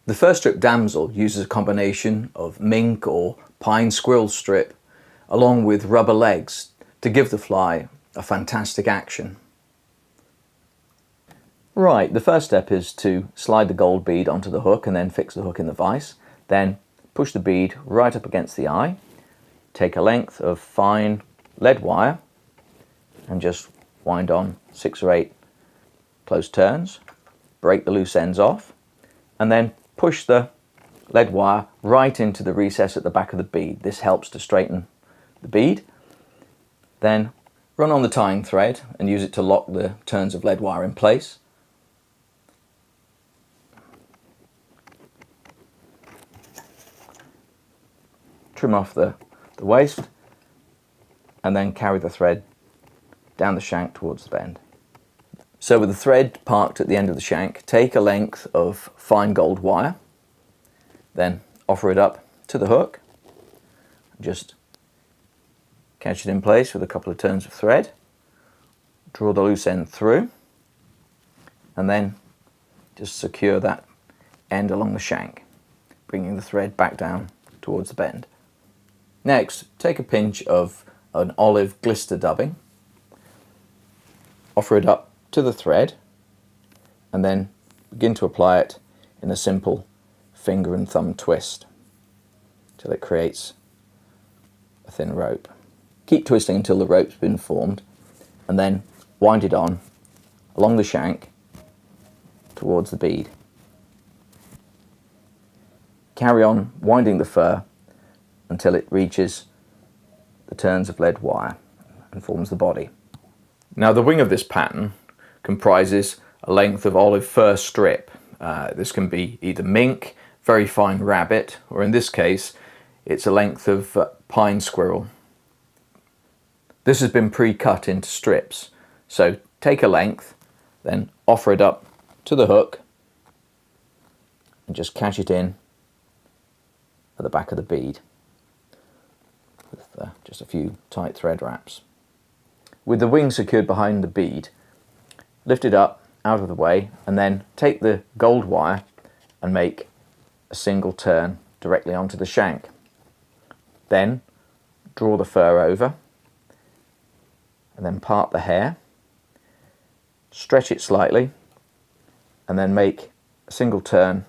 The Fur Strip Damsel uses a combination of mink or pine squirrel strip along with rubber legs to give the fly a fantastic action. Right, the first step is to slide the gold bead onto the hook and then fix the hook in the vise. Then push the bead right up against the eye, take a length of fine lead wire and just wind on 6 or 8 close turns, break the loose ends off, and then push the lead wire right into the recess at the back of the bead. This helps to straighten the bead. Then run on the tying thread and use it to lock the turns of lead wire in place. Trim off the waist and then carry the thread down the shank towards the bend. So with the thread parked at the end of the shank, take a length of fine gold wire, then offer it up to the hook, just catch it in place with a couple of turns of thread, draw the loose end through, and then just secure that end along the shank, bringing the thread back down towards the bend. Next, take a pinch of an olive glister dubbing, offer it up to the thread, and then begin to apply it in a simple finger and thumb twist till it creates a thin rope. Keep twisting until the rope's been formed, and then wind it on along the shank towards the bead. Carry on winding the fur until it reaches the turns of lead wire and forms the body. Now the wing of this pattern comprises a length of olive fur strip. This can be either mink, very fine rabbit, or in this case it's a length of pine squirrel. This has been pre-cut into strips, so take a length, then offer it up to the hook and just catch it in at the back of the bead with just a few tight thread wraps. With the wing secured behind the bead, lift it up out of the way and then take the gold wire and make a single turn directly onto the shank. Then draw the fur over and then part the hair, stretch it slightly, and then make a single turn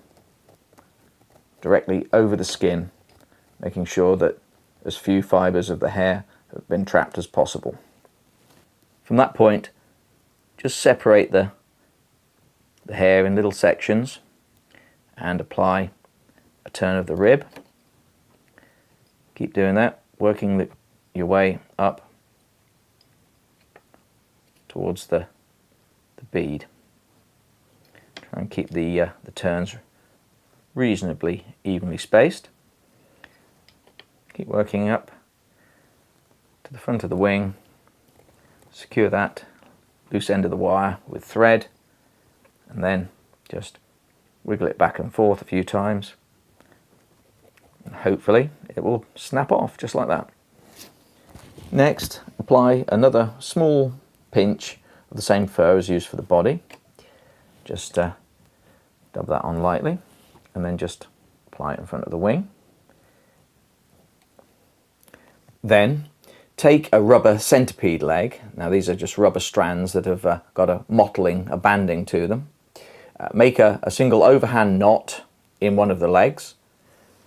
directly over the skin, making sure that as few fibres of the hair have been trapped as possible. From that point, just separate the hair in little sections and apply a turn of the rib. Keep doing that, working your way up towards the bead. Try and keep the turns reasonably evenly spaced. Keep working up to the front of the wing. Secure that loose end of the wire with thread and then just wiggle it back and forth a few times and hopefully it will snap off just like that. Next, apply another small pinch of the same fur as used for the body. Just dub that on lightly and then just apply it in front of the wing. Then take a rubber centipede leg. Now these are just rubber strands that have got a mottling, a banding to them. Make a single overhand knot in one of the legs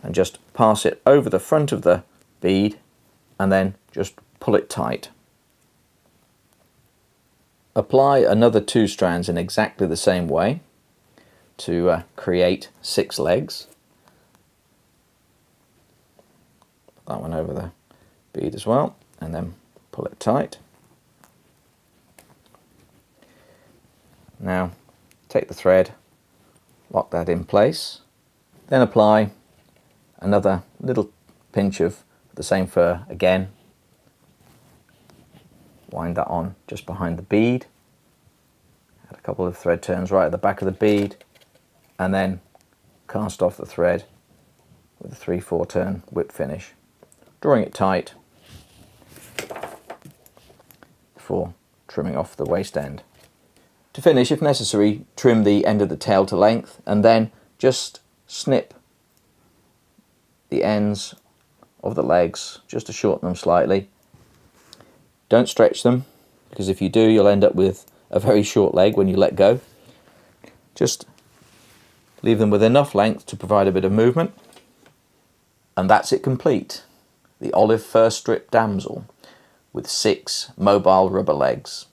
and just pass it over the front of the bead and then just pull it tight. Apply another 2 strands in exactly the same way to create 6 legs. Put that one over the bead as well and then pull it tight. Now take the thread, lock that in place, then apply another little pinch of the same fur again. Wind that on just behind the bead, add a couple of thread turns right at the back of the bead and then cast off the thread with a 3/4 turn whip finish, drawing it tight before trimming off the waist end. To finish, if necessary, trim the end of the tail to length and then just snip the ends of the legs just to shorten them slightly. Don't stretch them, because if you do, you'll end up with a very short leg when you let go. Just leave them with enough length to provide a bit of movement. And that's it complete. The olive fur strip damsel with 6 mobile rubber legs.